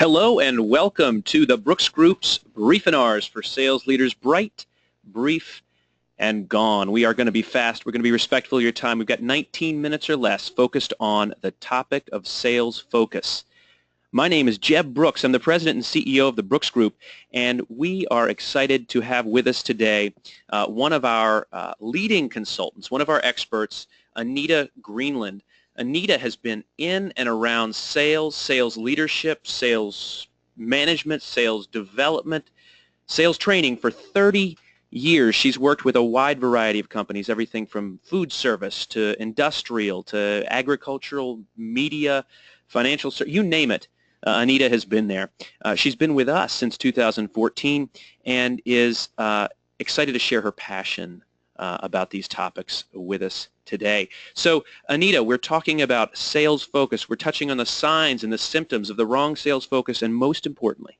Hello and welcome to the Brooks Group's Briefinars for sales leaders, bright, brief, and gone. We are going to be fast. We're going to be respectful of your time. We've got 19 minutes or less focused on the topic of sales focus. My name is Jeb Brooks. I'm the president and CEO of the Brooks Group, and we are excited to have with us today one of our leading consultants, one of our experts, Anita Greenland. Anita has been in and around sales, sales leadership, sales management, sales development, sales training for 30 years. She's worked with a wide variety of companies, everything from food service to industrial to agricultural, media, financial, you name it. Anita has been there. She's been with us since 2014 and is excited to share her passion about these topics with us today. So, Anita, we're talking about sales focus. We're touching on the signs and the symptoms of the wrong sales focus, and most importantly,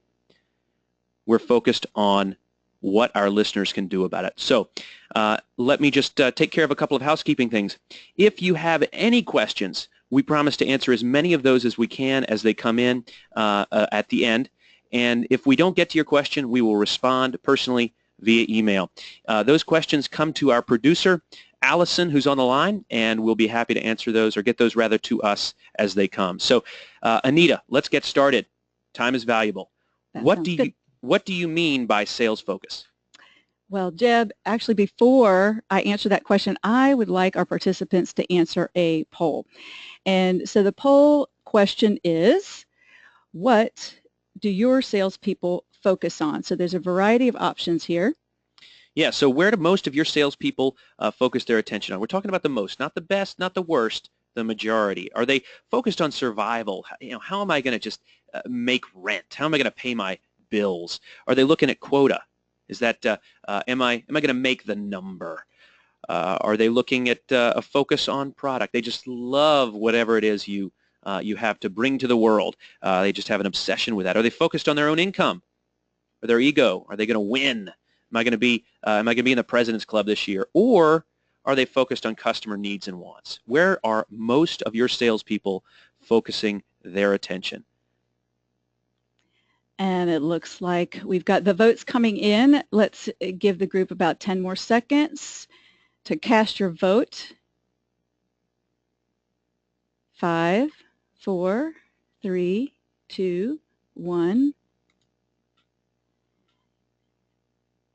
we're focused on what our listeners can do about it. So, let me just take care of a couple of housekeeping things. If you have any questions, we promise to answer as many of those as we can as they come in at the end. And if we don't get to your question, we will respond personally via email. Those questions come to our producer, Allison, who's on the line, and we'll be happy to answer those or get those rather to us as they come. So, Anita, let's get started. Time is valuable. What do you mean by sales focus? Well, Jeb, actually before I answer that question, I would like our participants to answer a poll. And so the poll question is, what do your salespeople focus on? So there's a variety of options here. Yeah, so where do most of your salespeople focus their attention on? We're talking about the most, not the best, not the worst, the majority. Are they focused on survival? You know, how am I going to just make rent? How am I going to pay my bills? Are they looking at quota? Is that am I going to make the number? Are they looking at a focus on product? They just love whatever it is you have to bring to the world. They just have an obsession with that. Are they focused on their own income or their ego? Are they going to win? Am I going to be in the President's Club this year? Or are they focused on customer needs and wants? Where are most of your salespeople focusing their attention? And it looks like we've got the votes coming in. Let's give the group about 10 more seconds to cast your vote. 5, 4, 3, 2, 1.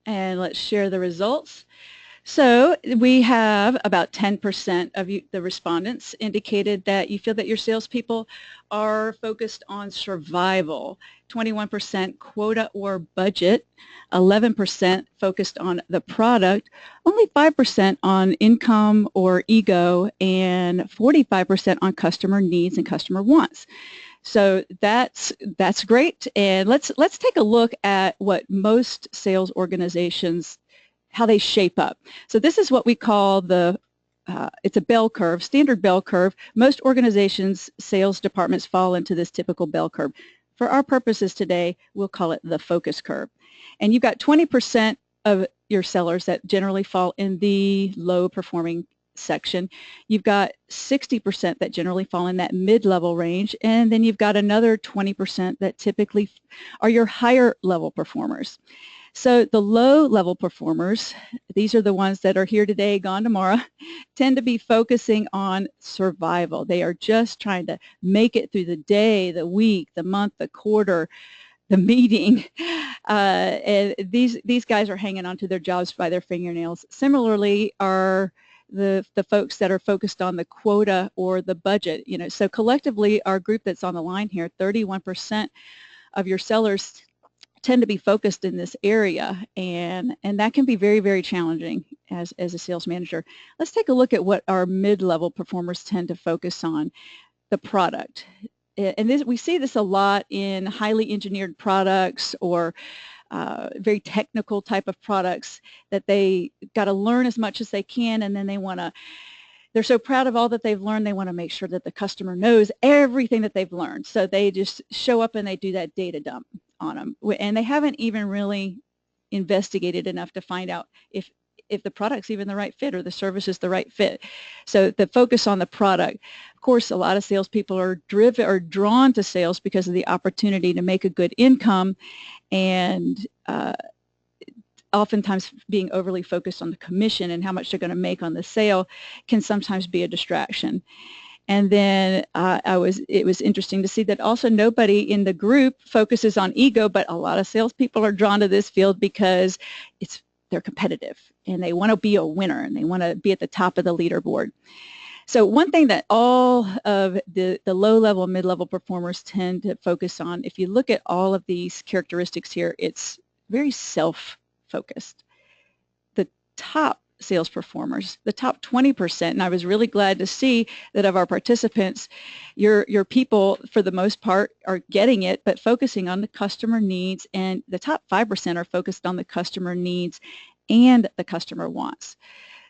And let's share the results. So we have about 10% of the respondents indicated that you feel that your salespeople are focused on survival, 21% quota or budget, 11% focused on the product, only 5% on income or ego, and 45% on customer needs and customer wants. So that's great, and let's take a look at what most sales organizations, how they shape up. So this is what we call it's a bell curve, standard bell curve. Most organizations' sales departments fall into this typical bell curve. For our purposes today, we'll call it the focus curve. And you've got 20% of your sellers that generally fall in the low performing section. You've got 60% that generally fall in that mid-level range, and then you've got another 20% that typically are your higher level performers. So the low-level performers, these are the ones that are here today, gone tomorrow, tend to be focusing on survival. They are just trying to make it through the day, the week, the month, the quarter, the meeting. And these guys are hanging on to their jobs by their fingernails. Similarly are the folks that are focused on the quota or the budget. You know, so collectively, our group that's on the line here, 31% of your sellers tend to be focused in this area, and that can be very, very challenging as a sales manager. Let's take a look at what our mid-level performers tend to focus on, the product. And we see this a lot in highly engineered products or very technical type of products that they got to learn as much as they can, and then they're so proud of all that they've learned, they want to make sure that the customer knows everything that they've learned. So they just show up and they do that data dump on them. And they haven't even really investigated enough to find out if the product's even the right fit or the service is the right fit. So the focus on the product. Of course, a lot of salespeople are drawn to sales because of the opportunity to make a good income, and oftentimes being overly focused on the commission and how much they're going to make on the sale can sometimes be a distraction. And then it was interesting to see that also nobody in the group focuses on ego, but a lot of salespeople are drawn to this field because they're competitive and they want to be a winner and they want to be at the top of the leaderboard. So one thing that all of the low-level, mid-level performers tend to focus on, if you look at all of these characteristics here, it's very self-focused. The top sales performers, the top 20%, and I was really glad to see that of our participants, your people for the most part are getting it, but focusing on the customer needs, and the top 5% are focused on the customer needs and the customer wants.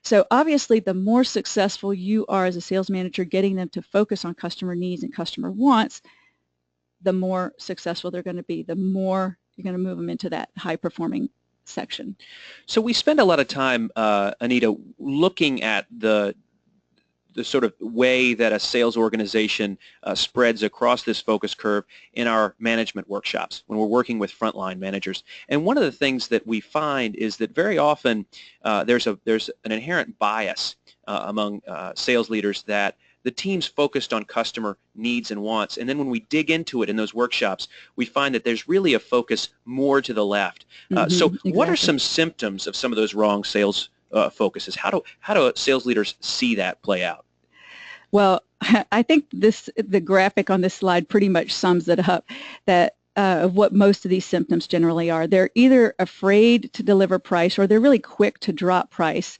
So obviously the more successful you are as a sales manager getting them to focus on customer needs and customer wants, the more successful they're going to be, the more you're going to move them into that high performing section. So we spend a lot of time, Anita, looking at the sort of way that a sales organization spreads across this focus curve in our management workshops when we're working with frontline managers. And one of the things that we find is that very often there's an inherent bias among sales leaders that the team's focused on customer needs and wants, and then when we dig into it in those workshops, we find that there's really a focus more to the left. So Exactly. what are some symptoms of some of those wrong sales focuses? How do sales leaders see that play out? Well, I think the graphic on this slide pretty much sums it up, that of what most of these symptoms generally are. They're either afraid to deliver price, or they're really quick to drop price,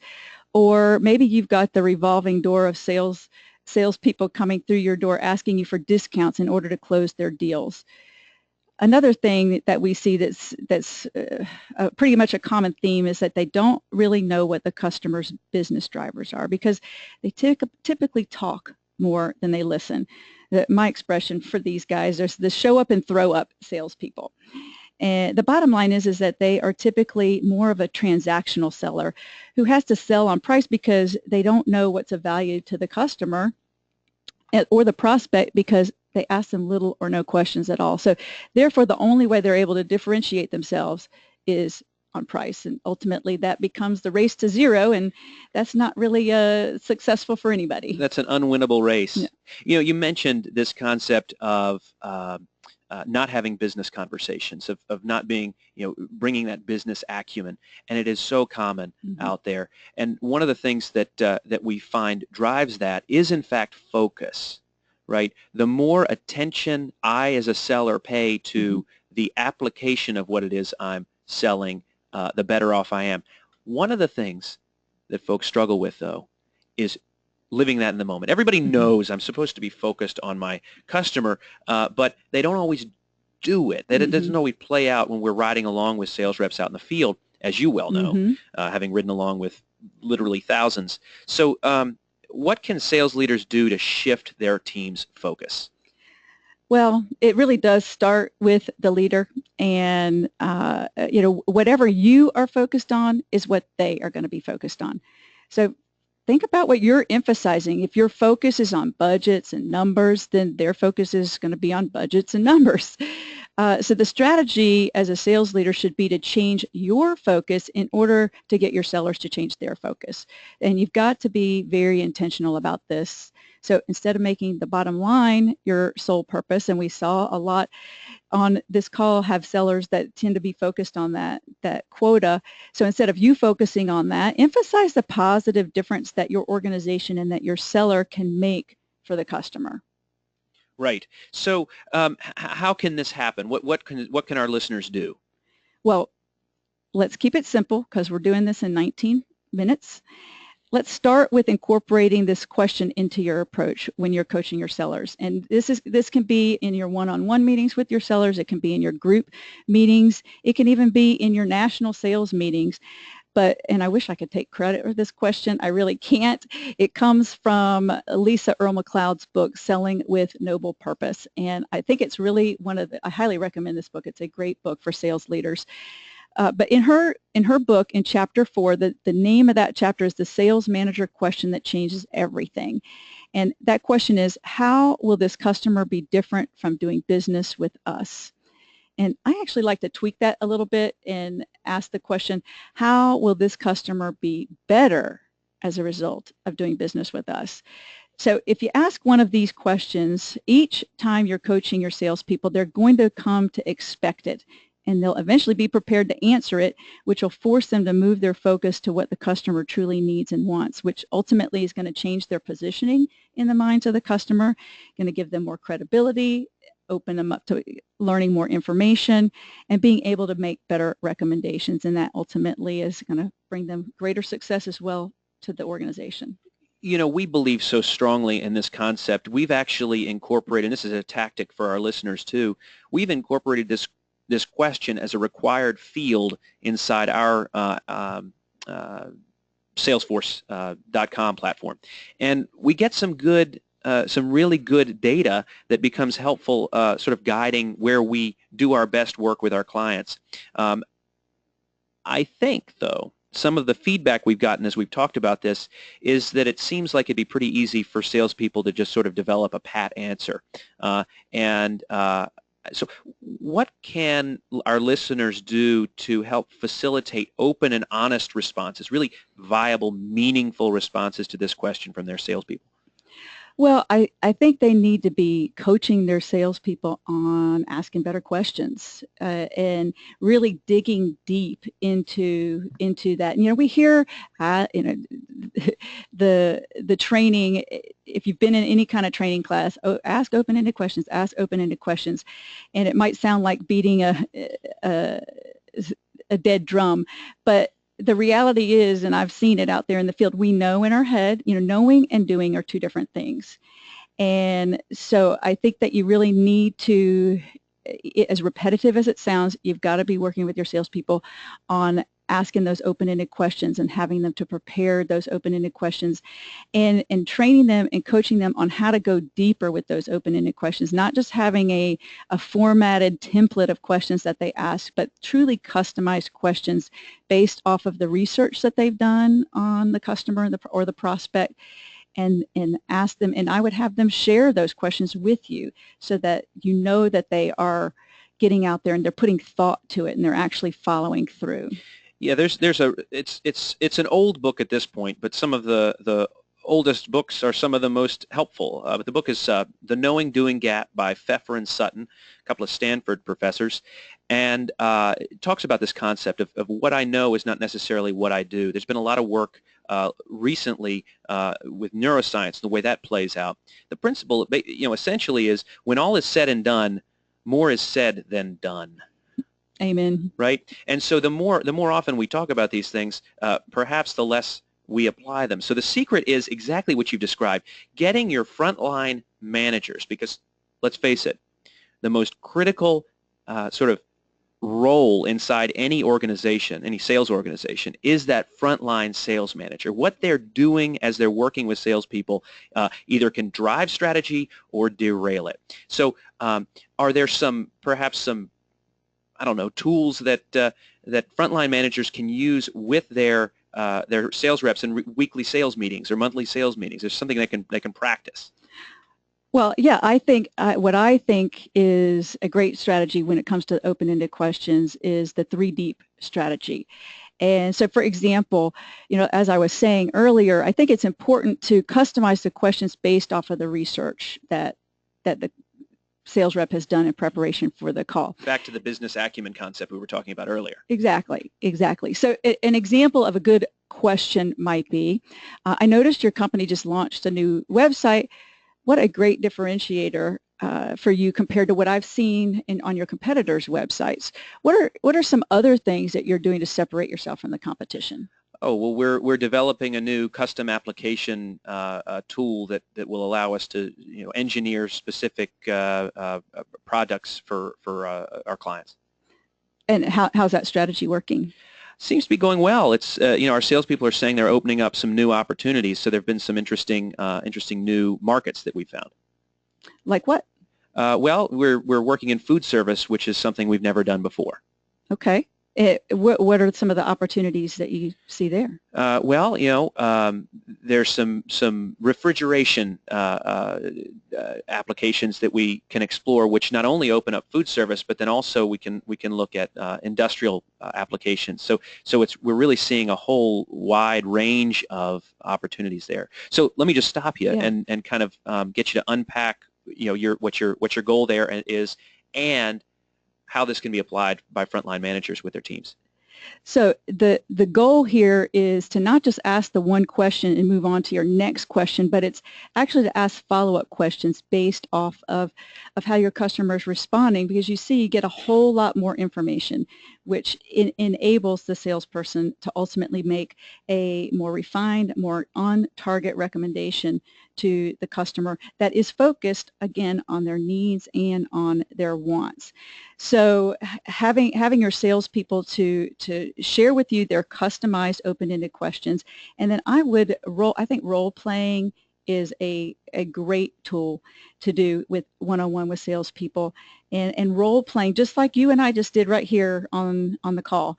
or maybe you've got the revolving door of salespeople coming through your door asking you for discounts in order to close their deals. Another thing that we see that's pretty much a common theme is that they don't really know what the customer's business drivers are, because they typically talk more than they listen. My expression for these guys, there's the show up and throw up salespeople. And the bottom line is that they are typically more of a transactional seller who has to sell on price because they don't know what's of value to the customer or the prospect, because they ask them little or no questions at all. So therefore, the only way they're able to differentiate themselves is on price. And ultimately, that becomes the race to zero, and that's not really successful for anybody. That's an unwinnable race. Yeah. You know, you mentioned this concept of not having business conversations, of not being, bringing that business acumen, and it is so common out there. And one of the things that that we find drives that is, in fact, focus, right? The more attention I, as a seller, pay to the application of what it is I'm selling, the better off I am. One of the things that folks struggle with, though, is living that in the moment. Everybody knows I'm supposed to be focused on my customer, but they don't always do it. That it doesn't always play out when we're riding along with sales reps out in the field, as you well know, having ridden along with literally thousands. So what can sales leaders do to shift their team's focus? Well, it really does start with the leader, and whatever you are focused on is what they are going to be focused on. So think about what you're emphasizing. If your focus is on budgets and numbers, then their focus is going to be on budgets and numbers. So the strategy as a sales leader should be to change your focus in order to get your sellers to change their focus. And you've got to be very intentional about this. So instead of making the bottom line your sole purpose, and we saw a lot on this call have sellers that tend to be focused on that quota. So instead of you focusing on that, emphasize the positive difference that your organization and that your seller can make for the customer. Right. So how can this happen? What can our listeners do? Well, let's keep it simple, because we're doing this in 19 minutes. Let's start with incorporating this question into your approach when you're coaching your sellers. And this can be in your one-on-one meetings with your sellers. It can be in your group meetings. It can even be in your national sales meetings. And I wish I could take credit for this question. I really can't. It comes from Lisa Earl McLeod's book, Selling with Noble Purpose. And I think it's really I highly recommend this book. It's a great book for sales leaders. But in her book, in Chapter 4, the name of that chapter is The Sales Manager Question That Changes Everything. And that question is, how will this customer be different from doing business with us? And I actually like to tweak that a little bit and ask the question, how will this customer be better as a result of doing business with us? So if you ask one of these questions, each time you're coaching your salespeople, they're going to come to expect it. And they'll eventually be prepared to answer it, which will force them to move their focus to what the customer truly needs and wants, which ultimately is going to change their positioning in the minds of the customer, going to give them more credibility, open them up to learning more information, and being able to make better recommendations. And that ultimately is going to bring them greater success as well to the organization. You know, we believe so strongly in this concept. We've actually incorporated, and this is a tactic for our listeners too, we've incorporated this question as a required field inside our Salesforce.com platform. And we get some really good data that becomes helpful sort of guiding where we do our best work with our clients. I think, though, some of the feedback we've gotten as we've talked about this is that it seems like it'd be pretty easy for salespeople to just sort of develop a pat answer. So what can our listeners do to help facilitate open and honest responses, really viable, meaningful responses to this question from their salespeople? Well, I think they need to be coaching their salespeople on asking better questions and really digging deep into that. You know, we hear, you know, the training. If you've been in any kind of training class, ask open-ended questions. Ask open-ended questions, and it might sound like beating a dead drum, but the reality is, and I've seen it out there in the field, we know in our head, you know, knowing and doing are two different things. And so I think that you really need to, as repetitive as it sounds, you've got to be working with your salespeople on asking those open-ended questions and having them to prepare those open-ended questions and training them and coaching them on how to go deeper with those open-ended questions, not just having a formatted template of questions that they ask, but truly customized questions based off of the research that they've done on the customer or the prospect, and ask them, and I would have them share those questions with you so that you know that they are getting out there and they're putting thought to it and they're actually following through. Yeah, it's an old book at this point, but some of the oldest books are some of the most helpful. But the book is The Knowing Doing Gap by Pfeffer and Sutton, a couple of Stanford professors, and it talks about this concept of what I know is not necessarily what I do. There's been a lot of work recently with neuroscience, the way that plays out. The principle, you know, essentially is when all is said and done, more is said than done. Amen. Right? And so the more often we talk about these things, perhaps the less we apply them. So the secret is exactly what you've described, getting your frontline managers, because let's face it, the most critical sort of role inside any organization, any sales organization, is that frontline sales manager. What they're doing as they're working with salespeople either can drive strategy or derail it. So are there perhaps some I don't know, tools that that frontline managers can use with their sales reps in weekly sales meetings or monthly sales meetings? There's something they can practice. Well, yeah, I think what I think is a great strategy when it comes to open-ended questions is the 3 deep strategy. And so, for example, you know, as I was saying earlier, I think it's important to customize the questions based off of the research that the sales rep has done in preparation for the call. Back to the business acumen concept we were talking about earlier. Exactly, exactly. So an example of a good question might be, I noticed your company just launched a new website. What a great differentiator for you compared to what I've seen on your competitors' websites. What are some other things that you're doing to separate yourself from the competition? Oh, well, we're developing a new custom application tool that will allow us to, you know, engineer specific products for our clients. And how's that strategy working? Seems to be going well. It's you know, our salespeople are saying they're opening up some new opportunities. So there have been some interesting new markets that we found. Like what? Well, we're working in food service, which is something we've never done before. Okay. What are some of the opportunities that you see there? Well, there's some refrigeration applications that we can explore, which not only open up food service, but then also we can look at industrial applications. So we're really seeing a whole wide range of opportunities there. So let me just stop you and kind of get you to unpack what your goal there is, and how this can be applied by frontline managers with their teams. So the goal here is to not just ask the one question and move on to your next question, but it's actually to ask follow-up questions based off of how your customer is responding, because you see you get a whole lot more information, which enables the salesperson to ultimately make a more refined, more on-target recommendation to the customer that is focused, again, on their needs and on their wants. So having your salespeople to share with you their customized open-ended questions, and then I think role-playing is a great tool to do with one-on-one with salespeople, and role-playing, just like you and I just did right here on the call.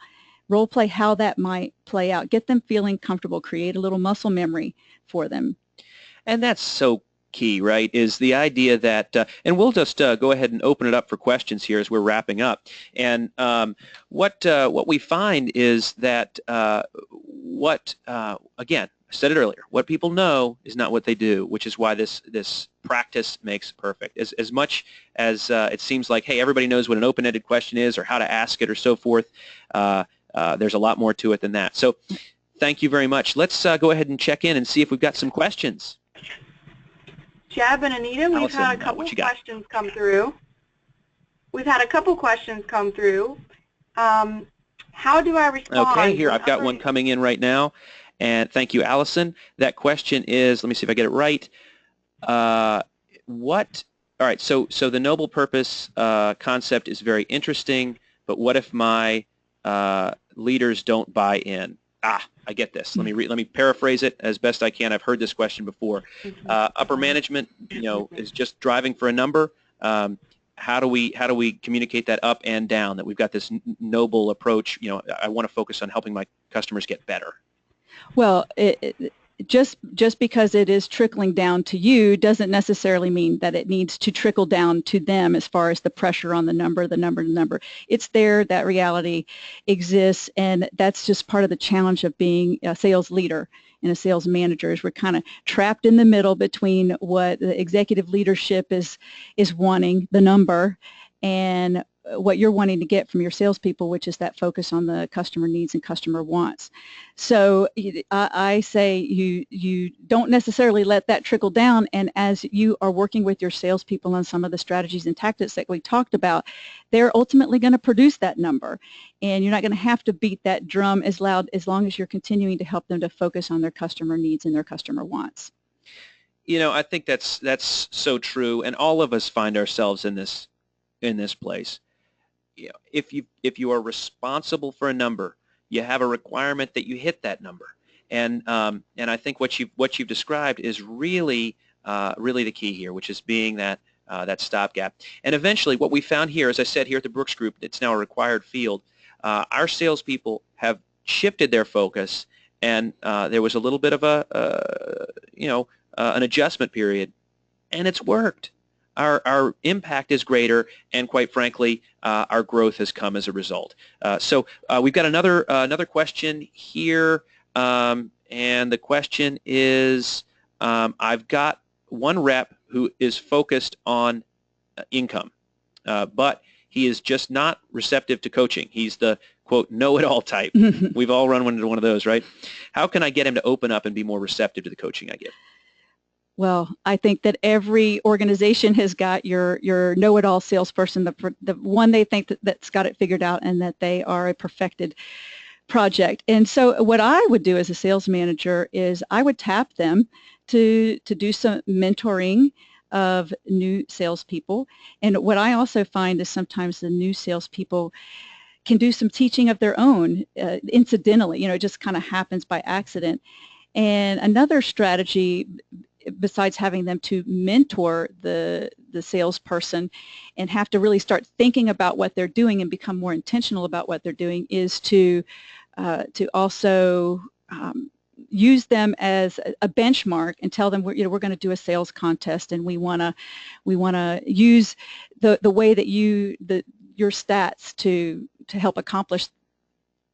Role-play how that might play out. Get them feeling comfortable. Create a little muscle memory for them. And that's so key, right, is the idea that, and we'll just go ahead and open it up for questions here as we're wrapping up. And what we find is that again, I said it earlier, what people know is not what they do, which is why this practice makes perfect. As much as it seems like, hey, everybody knows what an open-ended question is or how to ask it or so forth, there's a lot more to it than that. So thank you very much. Let's go ahead and check in and see if we've got some questions. Jeb and Anita, we've had a couple questions come through. How do I respond? Okay, here, I've got one coming in right now. And thank you, Allison. That question is, let me see if I get it right. All right, so the noble purpose concept is very interesting, but what if my leaders don't buy in? I get this. Let me paraphrase it as best I can. I've heard this question before. Upper management, is just driving for a number. How do we communicate that up and down? That we've got this noble approach. I want to focus on helping my customers get better. Well, just because it is trickling down to you doesn't necessarily mean that it needs to trickle down to them as far as the pressure on the number. It's there, that reality exists, and that's just part of the challenge of being a sales leader and a sales manager, is we're kind of trapped in the middle between what the executive leadership is wanting, the number, and what you're wanting to get from your salespeople, which is that focus on the customer needs and customer wants. So I say you don't necessarily let that trickle down, and as you are working with your salespeople on some of the strategies and tactics that we talked about, they're ultimately going to produce that number, and you're not going to have to beat that drum as loud as long as you're continuing to help them to focus on their customer needs and their customer wants. I think that's so true, and all of us find ourselves in this place. If you are responsible for a number, you have a requirement that you hit that number, and I think what you've described is really the key here, which is being that stopgap. And eventually, what we found here, as I said here at the Brooks Group, it's now a required field. Our salespeople have shifted their focus, and there was a little bit of an adjustment period, and it's worked. Our impact is greater, and quite frankly, our growth has come as a result. So we've got another question here, and the question is, I've got one rep who is focused on income, but he is just not receptive to coaching. He's the, quote, know-it-all type. We've all run into one of those, right? How can I get him to open up and be more receptive to the coaching I give? Well, I think that every organization has got your know-it-all salesperson, the one they think that's got it figured out and that they are a perfected project. And so what I would do as a sales manager is I would tap them to do some mentoring of new salespeople. And what I also find is sometimes the new salespeople can do some teaching of their own incidentally. It just kind of happens by accident. And another strategy besides having them to mentor the salesperson and have to really start thinking about what they're doing and become more intentional about what they're doing, is to also use them as a benchmark and tell them, we're going to do a sales contest, and we want to use the way that your stats to help accomplish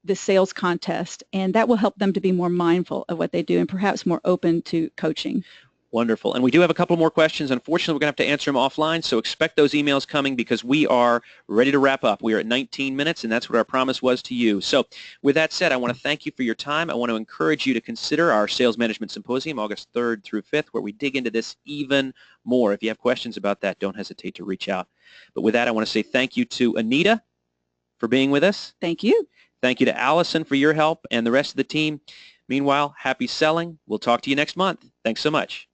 the sales contest, and that will help them to be more mindful of what they do and perhaps more open to coaching. Wonderful. And we do have a couple more questions. Unfortunately, we're going to have to answer them offline, so expect those emails coming because we are ready to wrap up. We are at 19 minutes, and that's what our promise was to you. So with that said, I want to thank you for your time. I want to encourage you to consider our Sales Management Symposium, August 3rd through 5th, where we dig into this even more. If you have questions about that, don't hesitate to reach out. But with that, I want to say thank you to Anita for being with us. Thank you. Thank you to Allison for your help and the rest of the team. Meanwhile, happy selling. We'll talk to you next month. Thanks so much.